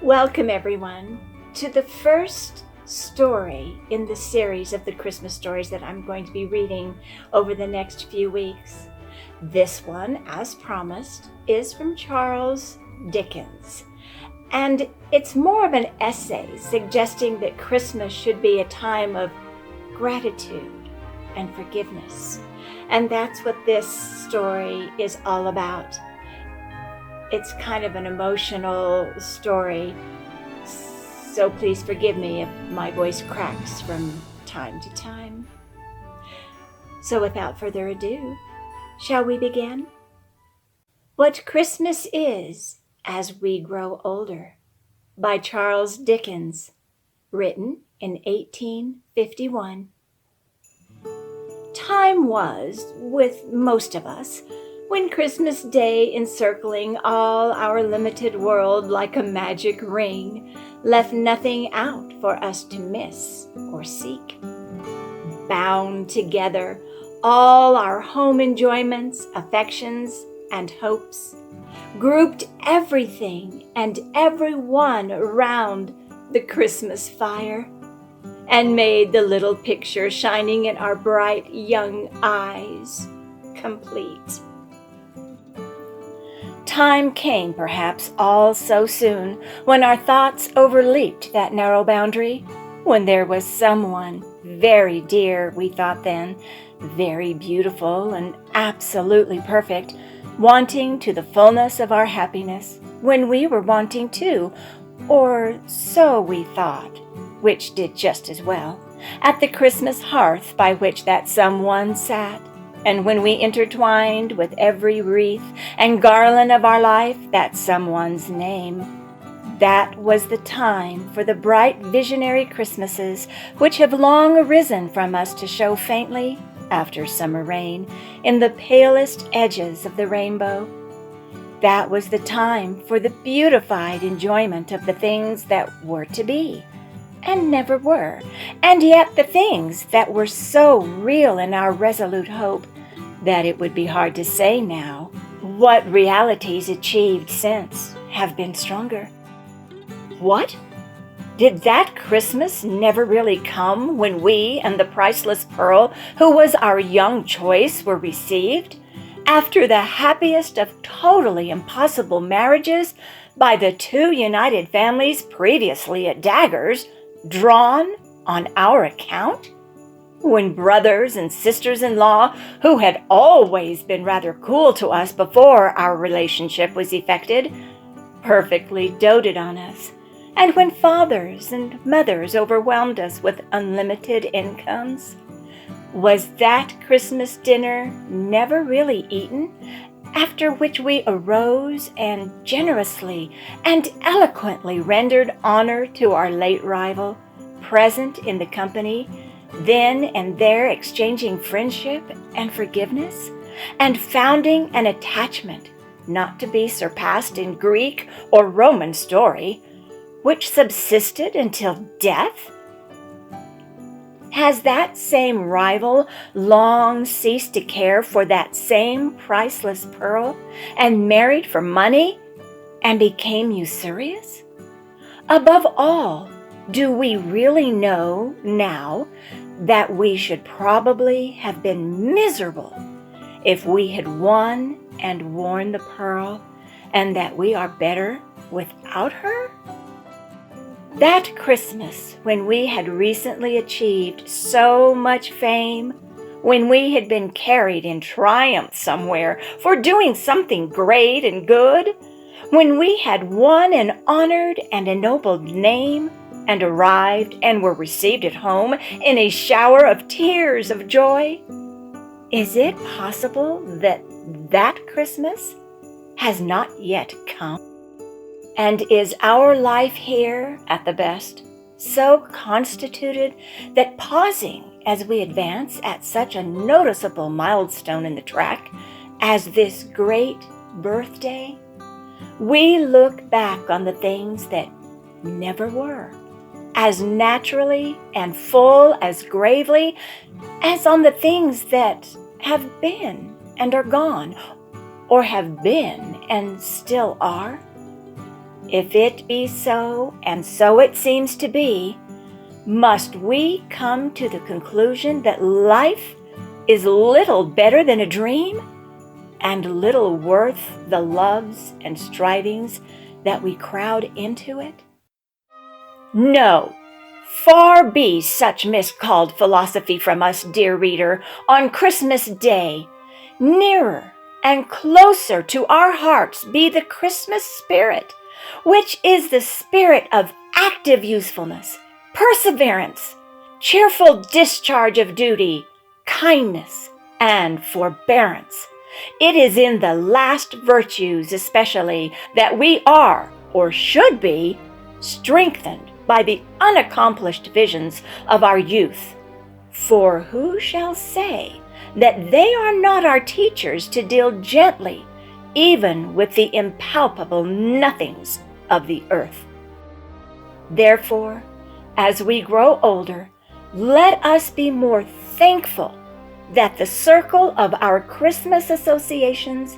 Welcome, everyone, to the first story in the series of the Christmas stories that I'm going to be reading over the next few weeks. This one, as promised, is from Charles Dickens, and it's more of an essay suggesting that Christmas should be a time of gratitude and forgiveness. And that's what this story is all about. It's kind of an emotional story, so please forgive me if my voice cracks from time to time. So without further ado, shall we begin? What Christmas Is as We Grow Older by Charles Dickens, written in 1851. Time was, with most of us, when Christmas Day, encircling all our limited world like a magic ring, left nothing out for us to miss or seek. Bound together, all our home enjoyments, affections, and hopes, grouped everything and everyone around the Christmas fire, and made the little picture shining in our bright young eyes complete. Time came, perhaps all so soon, when our thoughts overleaped that narrow boundary, when there was someone very dear, we thought then, very beautiful and absolutely perfect, wanting to the fullness of our happiness, when we were wanting too, or so we thought, which did just as well, at the Christmas hearth by which that someone sat. And when we intertwined with every wreath and garland of our life that someone's name, that was the time for the bright visionary Christmases which have long arisen from us to show faintly, after summer rain, in the palest edges of the rainbow. That was the time for the beautified enjoyment of the things that were to be, and never were, and yet the things that were so real in our resolute hope that it would be hard to say now what realities achieved since have been stronger. What? Did that Christmas never really come when we and the priceless pearl, who was our young choice, were received, after the happiest of totally impossible marriages, by the two united families previously at daggers, drawn on our account? When brothers and sisters-in-law, who had always been rather cool to us before our relationship was effected, perfectly doted on us, and when fathers and mothers overwhelmed us with unlimited incomes? Was that Christmas dinner never really eaten, after which we arose and generously and eloquently rendered honor to our late rival, present in the company, then and there exchanging friendship and forgiveness, and founding an attachment not to be surpassed in Greek or Roman story, which subsisted until death? Has that same rival long ceased to care for that same priceless pearl, and married for money, and became usurious? Above all, do we really know now that we should probably have been miserable if we had won and worn the pearl, and that we are better without her? That Christmas, when we had recently achieved so much fame, when we had been carried in triumph somewhere for doing something great and good, when we had won an honored and ennobled name, and arrived and were received at home in a shower of tears of joy? Is it possible that that Christmas has not yet come? And is our life here, at the best, so constituted that pausing as we advance at such a noticeable milestone in the track as this great birthday, we look back on the things that never were, as naturally and full as gravely as on the things that have been and are gone, or have been and still are? If it be so, and so it seems to be, must we come to the conclusion that life is little better than a dream, and little worth the loves and strivings that we crowd into it? No, far be such miscalled philosophy from us, dear reader, on Christmas Day. Nearer and closer to our hearts be the Christmas spirit, which is the spirit of active usefulness, perseverance, cheerful discharge of duty, kindness, and forbearance. It is in the last virtues especially that we are, or should be, strengthened by the unaccomplished visions of our youth. For who shall say that they are not our teachers to deal gently even with the impalpable nothings of the earth? Therefore, as we grow older, let us be more thankful that the circle of our Christmas associations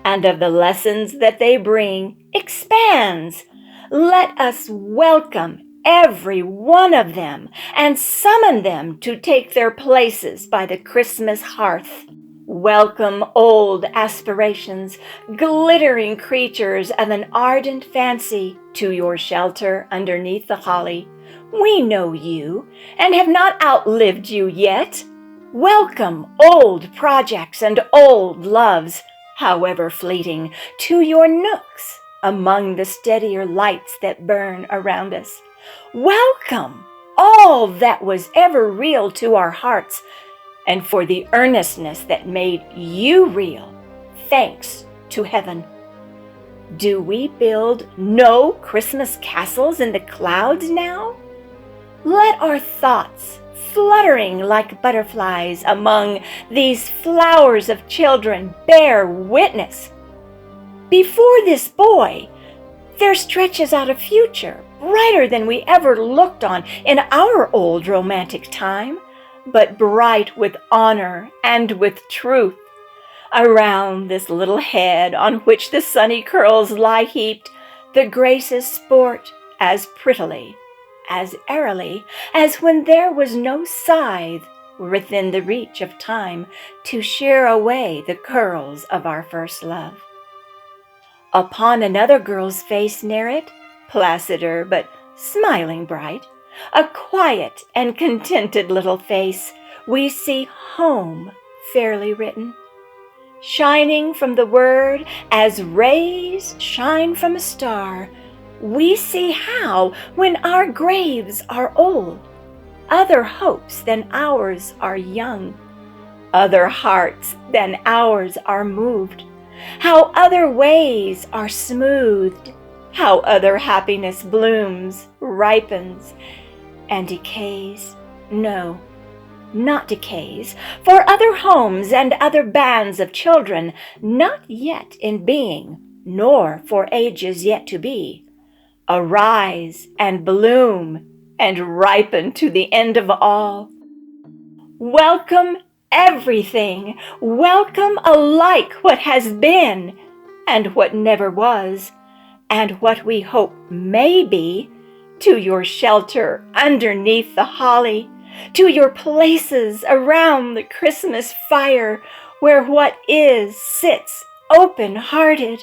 and of the lessons that they bring expands. Let us welcome every one of them and summon them to take their places by the Christmas hearth. Welcome old aspirations, glittering creatures of an ardent fancy, to your shelter underneath the holly. We know you, and have not outlived you yet. Welcome old projects and old loves, however fleeting, to your nooks among the steadier lights that burn around us. Welcome all that was ever real to our hearts, and for the earnestness that made you real, thanks to heaven. Do we build no Christmas castles in the clouds now? Let our thoughts, fluttering like butterflies among these flowers of children, bear witness. Before this boy, there stretches out a future brighter than we ever looked on in our old romantic time, but bright with honor and with truth. Around this little head on which the sunny curls lie heaped, the graces sport as prettily, as airily, as when there was no scythe within the reach of time to shear away the curls of our first love. Upon another girl's face near it, placider but smiling bright, a quiet and contented little face, we see home fairly written. Shining from the word as rays shine from a star, we see how, when our graves are old, other hopes than ours are young, other hearts than ours are moved, how other ways are smoothed, how other happiness blooms, ripens, and decays. No, not decays, for other homes and other bands of children, not yet in being, nor for ages yet to be, arise and bloom and ripen to the end of all. Welcome everything, welcome alike what has been and what never was, and what we hope may be, to your shelter underneath the holly, to your places around the Christmas fire, where what is sits open-hearted.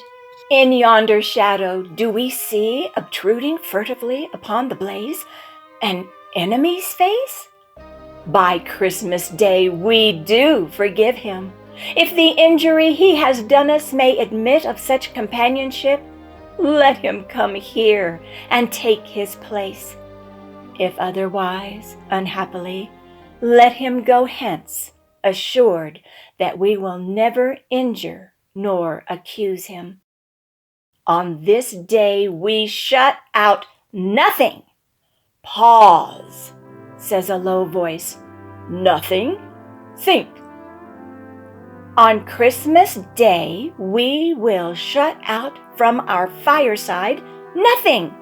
In yonder shadow do we see, obtruding furtively upon the blaze, an enemy's face? By Christmas Day we do forgive him. If the injury he has done us may admit of such companionship, let him come here and take his place. If otherwise, unhappily, let him go hence, assured that we will never injure nor accuse him. On this day we shut out nothing. Pause, says a low voice. Nothing? Think. On Christmas Day we will shut out from our fireside nothing.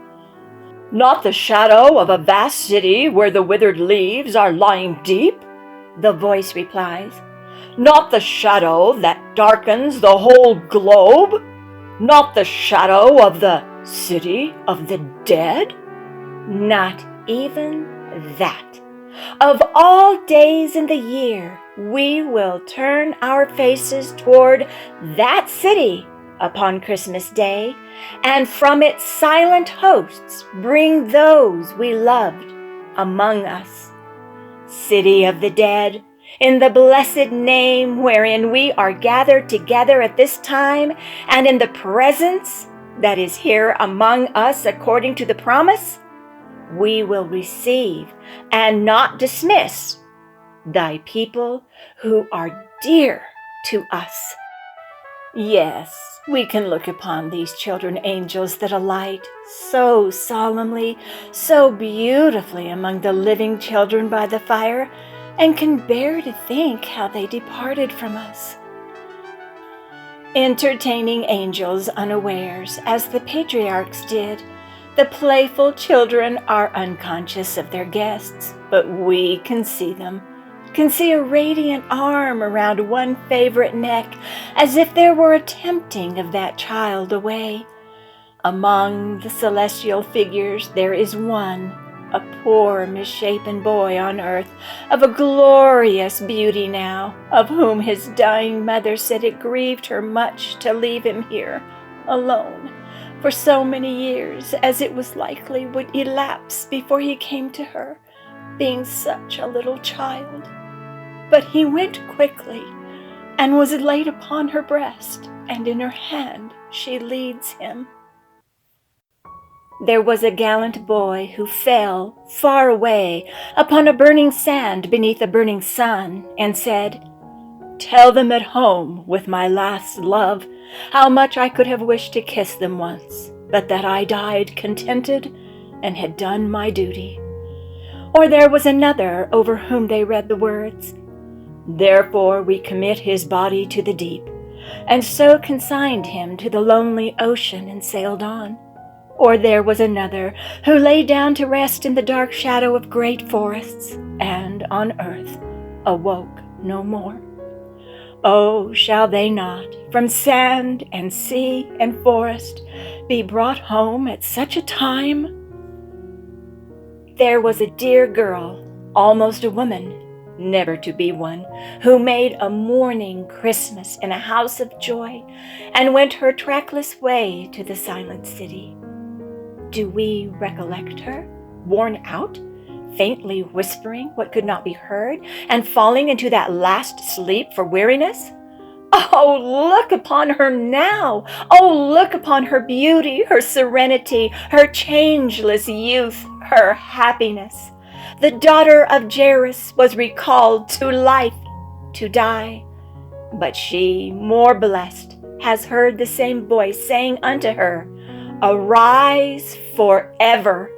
Not the shadow of a vast city where the withered leaves are lying deep, the voice replies. Not the shadow that darkens the whole globe. Not the shadow of the City of the dead? Not even that. Of all days in the year, we will turn our faces toward that city upon Christmas Day, and from its silent hosts bring those we loved among us. City of the dead, in the blessed name wherein we are gathered together at this time, and in the presence that is here among us according to the promise, we will receive and not dismiss thy people who are dear to us. Yes, we can look upon these children angels that alight so solemnly, so beautifully among the living children by the fire, and can bear to think how they departed from us. Entertaining angels unawares, as the patriarchs did, the playful children are unconscious of their guests, but we can see them, can see a radiant arm around one favorite neck, as if there were a tempting of that child away. Among the celestial figures there is one, a poor misshapen boy on earth, of a glorious beauty now, of whom his dying mother said it grieved her much to leave him here, alone, for so many years as it was likely would elapse before he came to her, being such a little child. But he went quickly, and was laid upon her breast, and in her hand she leads him. There was a gallant boy who fell far away upon a burning sand beneath a burning sun, and said, "Tell them at home with my last love how much I could have wished to kiss them once, but that I died contented and had done my duty." Or there was another over whom they read the words, "Therefore we commit his body to the deep," and so consigned him to the lonely ocean and sailed on. Or there was another who lay down to rest in the dark shadow of great forests, and on earth awoke no more. Oh, shall they not, from sand and sea and forest, be brought home at such a time? There was a dear girl, almost a woman, never to be one, who made a mourning Christmas in a house of joy, and went her trackless way to the silent city. Do we recollect her, worn out, faintly whispering what could not be heard, and falling into that last sleep for weariness? Oh, look upon her now! Oh, look upon her beauty, her serenity, her changeless youth, her happiness! The daughter of Jairus was recalled to life to die, but she, more blessed, has heard the same voice saying unto her, "Arise forever."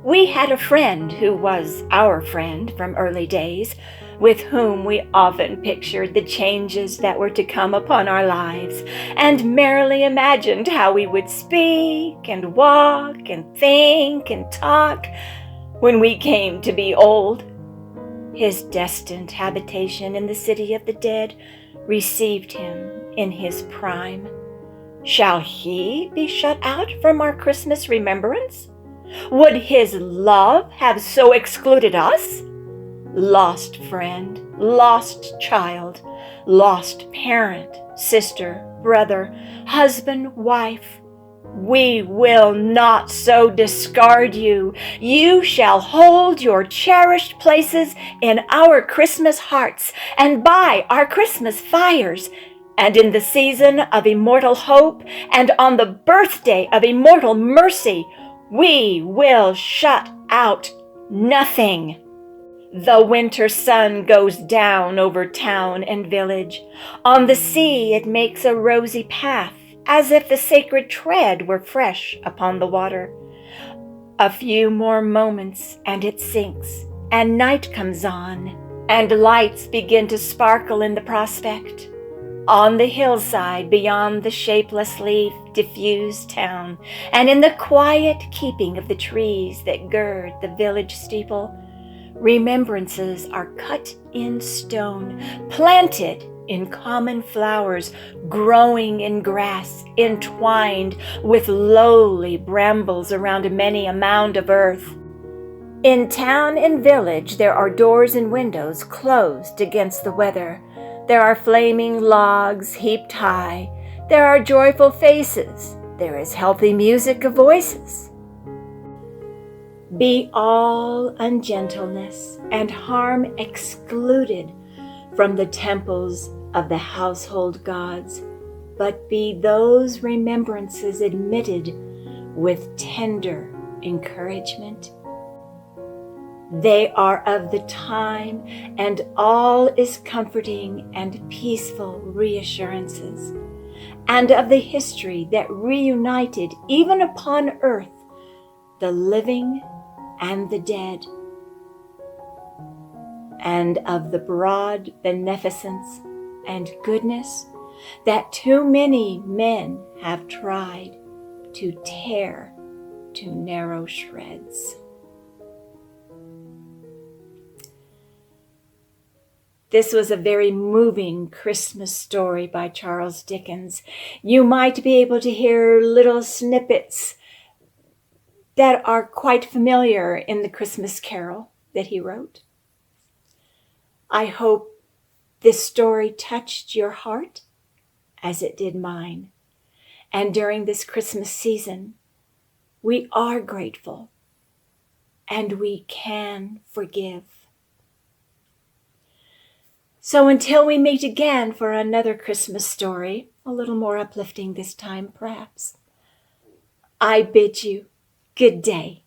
We had a friend who was our friend from early days, with whom we often pictured the changes that were to come upon our lives, and merrily imagined how we would speak and walk and think and talk when we came to be old. His destined habitation in the city of the dead received him in his prime. Shall he be shut out from our Christmas remembrance? Would his love have so excluded us? Lost friend, lost child, lost parent, sister, brother, husband, wife, we will not so discard you. You shall hold your cherished places in our Christmas hearts and by our Christmas fires, and in the season of immortal hope, and on the birthday of immortal mercy, we will shut out nothing. The winter sun goes down over town and village. On the sea it makes a rosy path, as if the sacred tread were fresh upon the water. A few more moments and it sinks, and night comes on, and lights begin to sparkle in the prospect. On the hillside beyond the shapelessly diffused town, and in the quiet keeping of the trees that gird the village steeple, remembrances are cut in stone, planted in common flowers, growing in grass, entwined with lowly brambles around many a mound of earth. In town and village there are doors and windows closed against the weather. There are flaming logs heaped high. There are joyful faces. There is healthy music of voices. Be all ungentleness and harm excluded from the temples of the household gods, but be those remembrances admitted with tender encouragement. They are of the time, and all is comforting and peaceful reassurances, and of the history that reunited even upon earth the living and the dead, and of the broad beneficence and goodness that too many men have tried to tear to narrow shreds. This was a very moving Christmas story by Charles Dickens. You might be able to hear little snippets that are quite familiar in the Christmas Carol that he wrote. I hope this story touched your heart as it did mine. And during this Christmas season, we are grateful and we can forgive. So until we meet again for another Christmas story, a little more uplifting this time perhaps, I bid you good day.